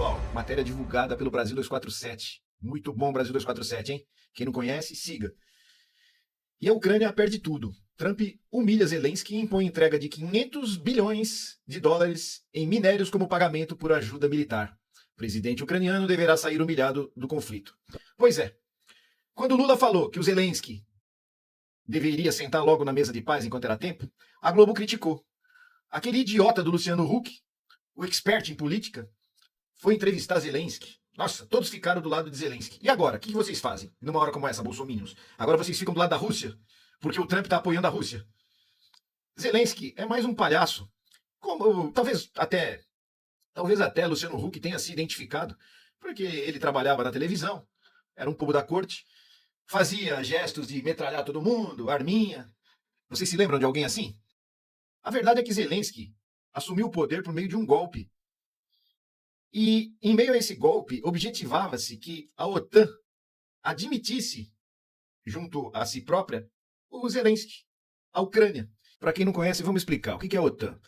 pessoal, matéria divulgada pelo Brasil 247. Muito bom Brasil 247, hein? Quem não conhece, siga. E a Ucrânia perde tudo. Trump humilha Zelensky e impõe entrega de 500 bilhões de dólares em minérios como pagamento por ajuda militar. O presidente ucraniano deverá sair humilhado do conflito. Pois é, quando Lula falou que o Zelensky deveria sentar logo na mesa de paz enquanto era tempo, a Globo criticou. Aquele idiota do Luciano Huck, o expert em política, foi entrevistar Zelensky. Nossa, todos ficaram do lado de Zelensky. E agora, o que vocês fazem numa hora como essa, bolsominions? Agora vocês ficam do lado da Rússia, porque o Trump está apoiando a Rússia. Zelensky é mais um palhaço. Como talvez até Luciano Huck tenha se identificado, porque ele trabalhava na televisão, era um povo da corte, fazia gestos de metralhar todo mundo, arminha. Vocês se lembram de alguém assim? A verdade é que Zelensky assumiu o poder por meio de um golpe. E, em meio a esse golpe, objetivava-se que a OTAN admitisse, junto a si própria, o Zelensky, a Ucrânia. Para quem não conhece, vamos explicar. O que é a OTAN?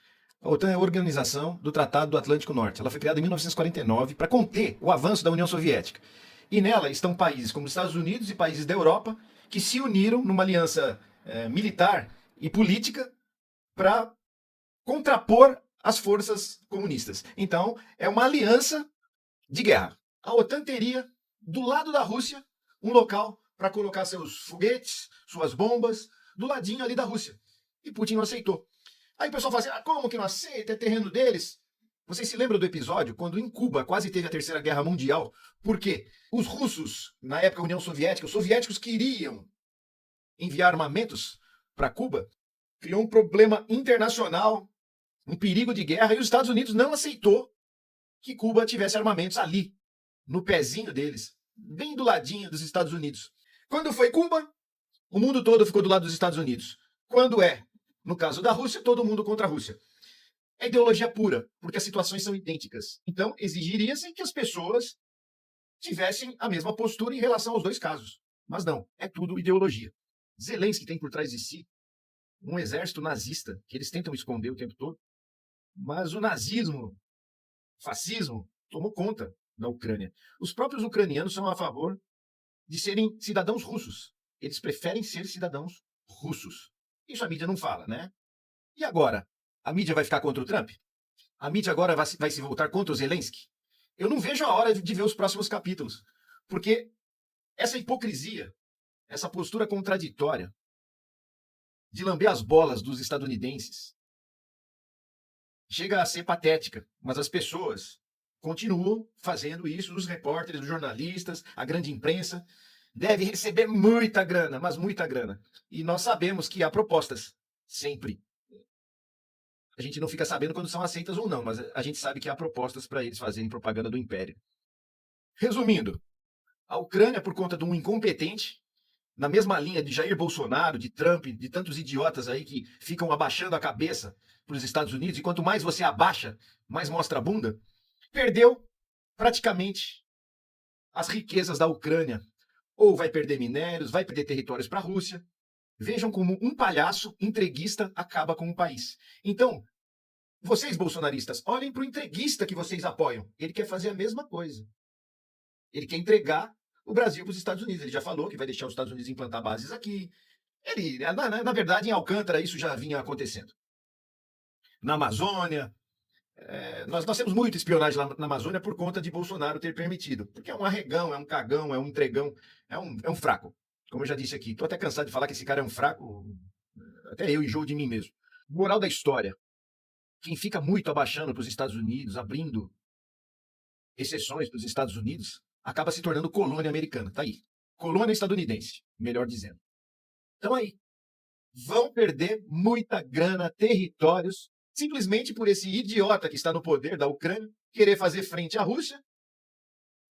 A OTAN é a Organização do Tratado do Atlântico Norte. Ela foi criada em 1949 para conter o avanço da União Soviética. E nela estão países como os Estados Unidos e países da Europa que se uniram numa aliança militar e política para contrapor as forças comunistas. Então, é uma aliança de guerra. A OTAN teria, do lado da Rússia, um local para colocar seus foguetes, suas bombas, do ladinho ali da Rússia. E Putin não aceitou. Aí o pessoal fala assim, como que não aceita? É terreno deles. Vocês se lembram do episódio quando em Cuba quase teve a Terceira Guerra Mundial? Porque os russos, na época da União Soviética, os soviéticos queriam enviar armamentos para Cuba, criou um problema internacional, um perigo de guerra, e os Estados Unidos não aceitou que Cuba tivesse armamentos ali, no pezinho deles, bem do ladinho dos Estados Unidos. Quando foi Cuba, o mundo todo ficou do lado dos Estados Unidos. Quando no caso da Rússia, todo mundo contra a Rússia. É ideologia pura, porque as situações são idênticas. Então, exigiria-se que as pessoas tivessem a mesma postura em relação aos dois casos. Mas não, é tudo ideologia. Zelensky tem por trás de si um exército nazista, que eles tentam esconder o tempo todo, mas o nazismo, o fascismo, tomou conta da Ucrânia. Os próprios ucranianos são a favor de serem cidadãos russos. Eles preferem ser cidadãos russos. Isso a mídia não fala, né? E agora? A mídia vai ficar contra o Trump? A mídia agora vai se voltar contra o Zelensky? Eu não vejo a hora de ver os próximos capítulos. Porque essa hipocrisia, essa postura contraditória de lamber as bolas dos estadunidenses chega a ser patética, mas as pessoas continuam fazendo isso, os repórteres, os jornalistas, a grande imprensa deve receber muita grana, mas muita grana. E nós sabemos que há propostas, sempre. A gente não fica sabendo quando são aceitas ou não, mas a gente sabe que há propostas para eles fazerem propaganda do império. Resumindo, a Ucrânia, por conta de um incompetente, na mesma linha de Jair Bolsonaro, de Trump, de tantos idiotas aí que ficam abaixando a cabeça para os Estados Unidos, e quanto mais você abaixa, mais mostra a bunda, perdeu praticamente as riquezas da Ucrânia. Ou vai perder minérios, vai perder territórios para a Rússia. Vejam como um palhaço entreguista acaba com um país. Então, vocês bolsonaristas, olhem para o entreguista que vocês apoiam. Ele quer fazer a mesma coisa. Ele quer entregar o Brasil para os Estados Unidos. Ele já falou que vai deixar os Estados Unidos implantar bases aqui. Na verdade, em Alcântara, isso já vinha acontecendo. Na Amazônia, nós temos muita espionagem lá na Amazônia por conta de Bolsonaro ter permitido. Porque é um arregão, é um cagão, é um entregão, é um fraco. Como eu já disse aqui, estou até cansado de falar que esse cara é um fraco. Até eu enjoo de mim mesmo. Moral da história. Quem fica muito abaixando para os Estados Unidos, abrindo exceções para os Estados Unidos, acaba se tornando colônia americana. Tá aí. Colônia estadunidense, melhor dizendo. Então aí, vão perder muita grana, territórios, simplesmente por esse idiota que está no poder da Ucrânia querer fazer frente à Rússia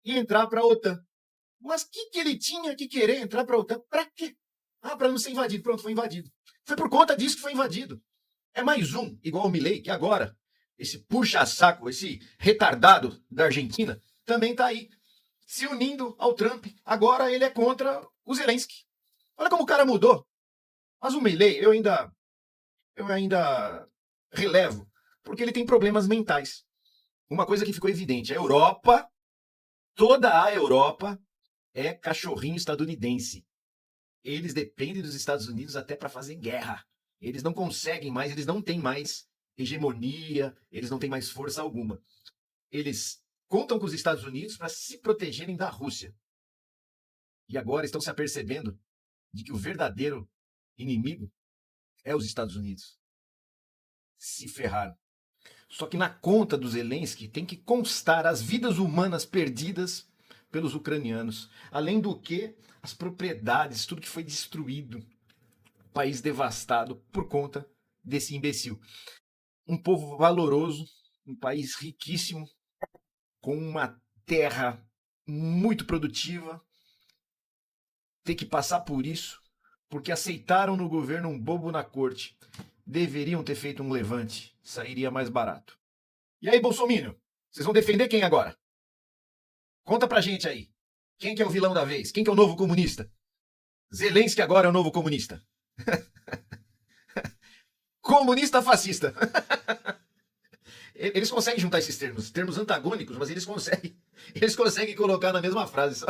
e entrar para a OTAN. Mas o que ele tinha que querer entrar para a OTAN? Para quê? Para não ser invadido. Pronto, foi invadido. Foi por conta disso que foi invadido. É mais um, igual o Milei, que agora, esse puxa-saco, esse retardado da Argentina, também está aí, se unindo ao Trump. Agora ele é contra o Zelensky. Olha como o cara mudou. Mas o Milei, eu ainda relevo, porque ele tem problemas mentais. uma coisa que ficou evidente: a Europa, toda a Europa, é cachorrinho estadunidense. Eles dependem dos Estados Unidos até para fazer guerra. Eles não conseguem mais, eles não têm mais hegemonia, eles não têm mais força alguma. Eles contam com os Estados Unidos para se protegerem da Rússia. E agora estão se apercebendo de que o verdadeiro inimigo é os Estados Unidos. Se ferraram. Só que na conta do Zelensky tem que constar as vidas humanas perdidas pelos ucranianos. Além do que, as propriedades, tudo que foi destruído. O país devastado por conta desse imbecil. Um povo valoroso, um país riquíssimo, com uma terra muito produtiva, ter que passar por isso, porque aceitaram no governo um bobo na corte. Deveriam ter feito um levante, sairia mais barato. E aí, Bolsonaro, vocês vão defender quem agora? Conta pra gente aí. Quem que é o vilão da vez? Quem que é o novo comunista? Zelensky agora é o novo comunista. Comunista fascista. Eles conseguem juntar esses termos antagônicos, mas eles conseguem colocar na mesma frase só.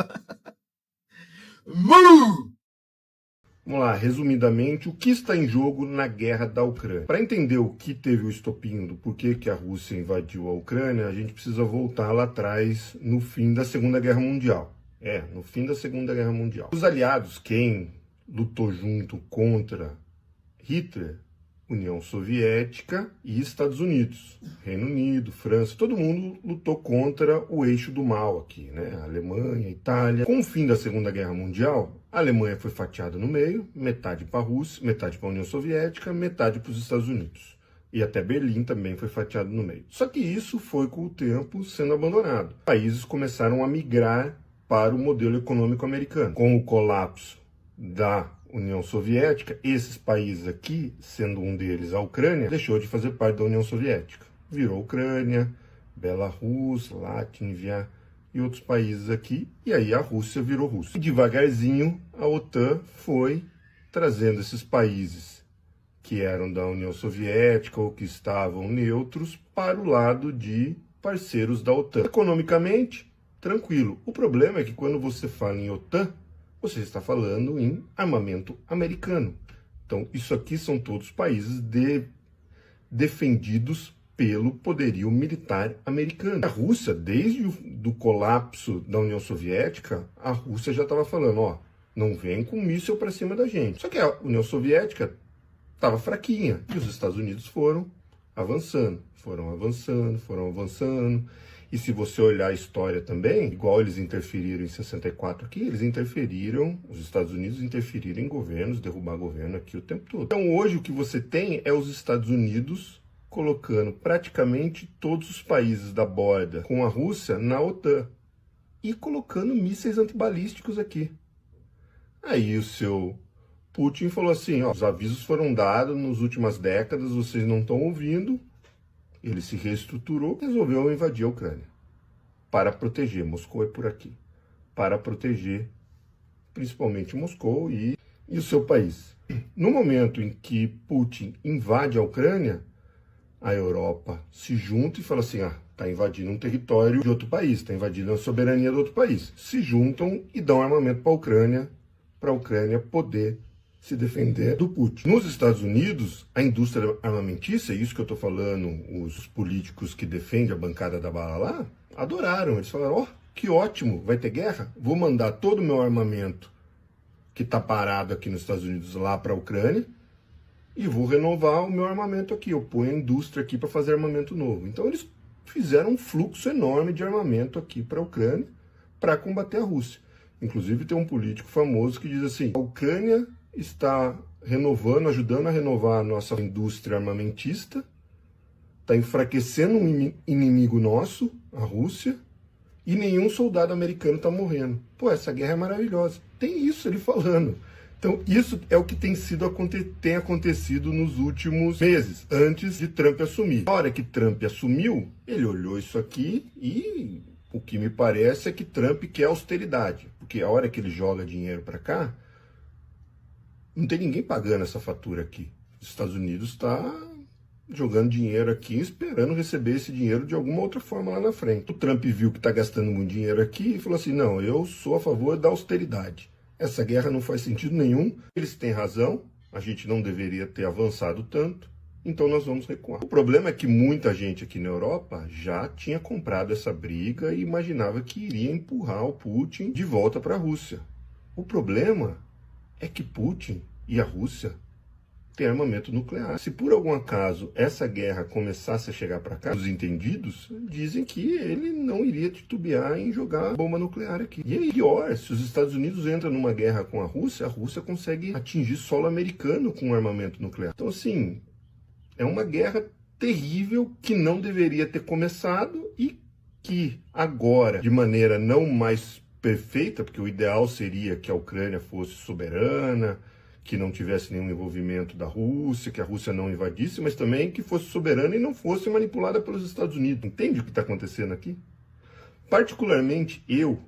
Vamos lá, resumidamente, o que está em jogo na guerra da Ucrânia? Para entender o que teve o estopim do porquê que a Rússia invadiu a Ucrânia, a gente precisa voltar lá atrás no fim da Segunda Guerra Mundial. No fim da Segunda Guerra Mundial. Os aliados, quem lutou junto contra Hitler? União Soviética e Estados Unidos. Reino Unido, França, todo mundo lutou contra o eixo do mal aqui, né? Alemanha, Itália. Com o fim da Segunda Guerra Mundial, a Alemanha foi fatiada no meio, metade para a Rússia, metade para a União Soviética, metade para os Estados Unidos. E até Berlim também foi fatiado no meio. Só que isso foi com o tempo sendo abandonado. Países começaram a migrar para o modelo econômico americano. Com o colapso da União Soviética, esses países aqui, sendo um deles a Ucrânia, deixou de fazer parte da União Soviética. Virou Ucrânia, Belarus, Latvia e outros países aqui, e aí a Rússia virou Rússia. E devagarzinho a OTAN foi trazendo esses países que eram da União Soviética ou que estavam neutros para o lado de parceiros da OTAN. Economicamente, tranquilo. O problema é que quando você fala em OTAN, você está falando em armamento americano. Então, isso aqui são todos países defendidos pelo poderio militar americano. A Rússia, desde o colapso da União Soviética, a Rússia já estava falando, ó, não vem com míssil para cima da gente. Só que a União Soviética estava fraquinha e os Estados Unidos foram avançando. E se você olhar a história também, igual eles interferiram em 64 aqui, os Estados Unidos interferiram em governos, derrubar governo aqui o tempo todo. Então hoje o que você tem é os Estados Unidos colocando praticamente todos os países da borda com a Rússia na OTAN e colocando mísseis antibalísticos aqui. Aí o seu Putin falou assim, ó, os avisos foram dados nas últimas décadas, vocês não estão ouvindo. Ele se reestruturou e resolveu invadir a Ucrânia para proteger. Moscou é por aqui. Para proteger principalmente Moscou e o seu país. No momento em que Putin invade a Ucrânia, a Europa se junta e fala assim, está invadindo um território de outro país, está invadindo a soberania do outro país. Se juntam e dão armamento para a Ucrânia poder se defender do Putin. Nos Estados Unidos, a indústria armamentícia, isso que eu estou falando, os políticos que defendem a bancada da bala lá, adoraram. Eles falaram, ó, que ótimo, vai ter guerra? Vou mandar todo o meu armamento que está parado aqui nos Estados Unidos lá para a Ucrânia e vou renovar o meu armamento aqui. Eu ponho a indústria aqui para fazer armamento novo. Então eles fizeram um fluxo enorme de armamento aqui para a Ucrânia para combater a Rússia. Inclusive tem um político famoso que diz assim, a Ucrânia está renovando, ajudando a renovar a nossa indústria armamentista, está enfraquecendo um inimigo nosso, a Rússia, e nenhum soldado americano está morrendo. Pô, essa guerra é maravilhosa. Tem isso ele falando. Então, isso é o que tem acontecido nos últimos meses, antes de Trump assumir. Na hora que Trump assumiu, ele olhou isso aqui e o que me parece é que Trump quer austeridade, porque a hora que ele joga dinheiro para cá, não tem ninguém pagando essa fatura aqui. Os Estados Unidos está jogando dinheiro aqui, esperando receber esse dinheiro de alguma outra forma lá na frente. O Trump viu que está gastando muito dinheiro aqui e falou assim, não, eu sou a favor da austeridade. Essa guerra não faz sentido nenhum, eles têm razão, a gente não deveria ter avançado tanto, então nós vamos recuar. O problema é que muita gente aqui na Europa já tinha comprado essa briga e imaginava que iria empurrar o Putin de volta para a Rússia. O problema é que Putin e a Rússia têm armamento nuclear. Se por algum acaso essa guerra começasse a chegar para cá, os entendidos dizem que ele não iria titubear em jogar bomba nuclear aqui. E aí, pior, se os Estados Unidos entram numa guerra com a Rússia consegue atingir solo americano com armamento nuclear. Então, assim, é uma guerra terrível que não deveria ter começado e que agora, de maneira não mais perfeita, porque o ideal seria que a Ucrânia fosse soberana, que não tivesse nenhum envolvimento da Rússia, que a Rússia não invadisse, mas também que fosse soberana e não fosse manipulada pelos Estados Unidos. Entende o que está acontecendo aqui? Particularmente eu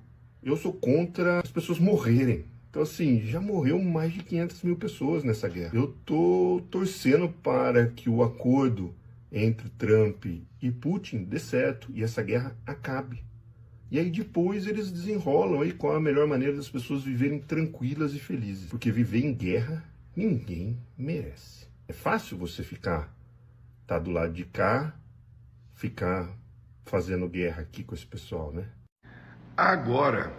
sou contra as pessoas morrerem. Então, assim, já morreu mais de 500 mil pessoas nessa guerra. Eu tô torcendo para que o acordo entre Trump e Putin dê certo e essa guerra acabe. E aí depois eles desenrolam aí qual a melhor maneira das pessoas viverem tranquilas e felizes. Porque viver em guerra, ninguém merece. É fácil você tá do lado de cá, ficar fazendo guerra aqui com esse pessoal, né? Agora,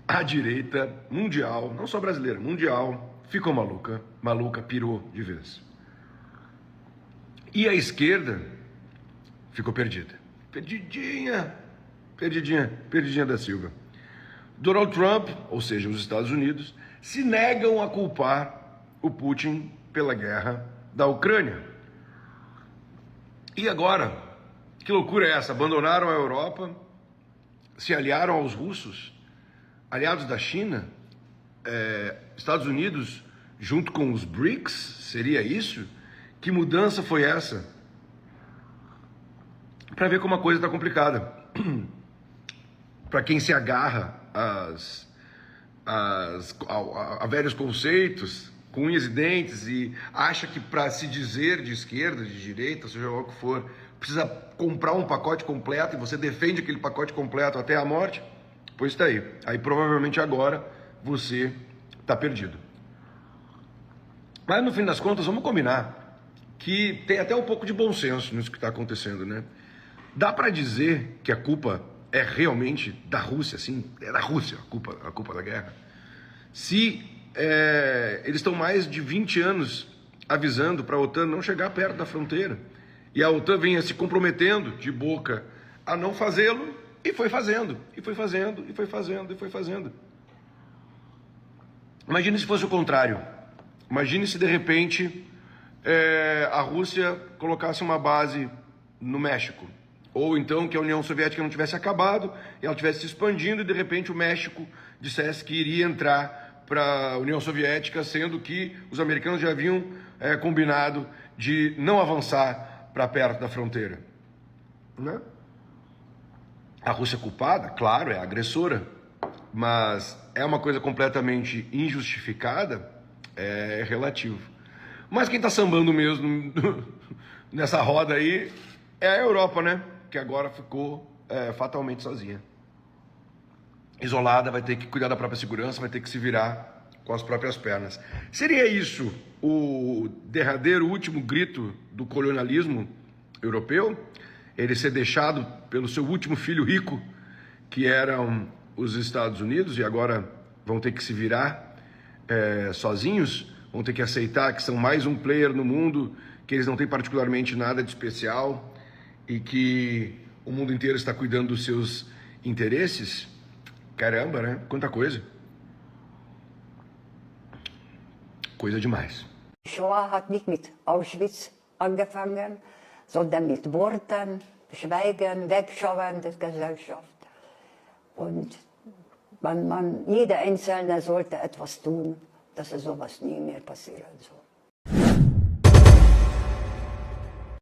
a direita mundial, não só brasileira, mundial, ficou maluca, pirou de vez. E a esquerda ficou perdida. Perdidinha da Silva. Donald Trump, ou seja, os Estados Unidos, se negam a culpar o Putin pela guerra da Ucrânia. E agora, que loucura é essa? Abandonaram a Europa, se aliaram aos russos, aliados da China, Estados Unidos junto com os BRICS, seria isso? Que mudança foi essa? Para ver como a coisa está complicada. Para quem se agarra a velhos conceitos, com unhas e dentes, e acha que para se dizer de esquerda, de direita, seja lá o que for, precisa comprar um pacote completo e você defende aquele pacote completo até a morte, pois está aí. Aí provavelmente agora você está perdido. Mas no fim das contas, vamos combinar que tem até um pouco de bom senso nisso que está acontecendo, né? Dá para dizer que a culpa é realmente da Rússia, sim? É da Rússia a culpa da guerra? Se eles estão mais de 20 anos avisando para a OTAN não chegar perto da fronteira, e a OTAN vinha se comprometendo de boca a não fazê-lo, e foi fazendo. Imagine se fosse o contrário. Imagine se de repente a Rússia colocasse uma base no México. Ou então que a União Soviética não tivesse acabado, e ela estivesse se expandindo, e de repente o México dissesse que iria entrar para a União Soviética, sendo que os americanos já haviam combinado de não avançar para perto da fronteira. Né? A Rússia culpada, claro, é a agressora, mas é uma coisa completamente injustificada, é relativo. Mas quem está sambando mesmo nessa roda aí é a Europa, né? Que agora ficou fatalmente sozinha. Isolada, vai ter que cuidar da própria segurança, vai ter que se virar com as próprias pernas. Seria isso o derradeiro último grito do colonialismo europeu? Ele ser deixado pelo seu último filho rico, que eram os Estados Unidos, e agora vão ter que se virar sozinhos, vão ter que aceitar que são mais um player no mundo, que eles não têm particularmente nada de especial, e que o mundo inteiro está cuidando dos seus interesses. Caramba, né? Quanta coisa. Coisa demais. Shoah hat nicht mit Auschwitz angefangen, sondern mit Worten, Schweigen, Wegschauen der Gesellschaft. Und jeder Einzelne sollte etwas tun, dass sowas nie mehr passieren soll.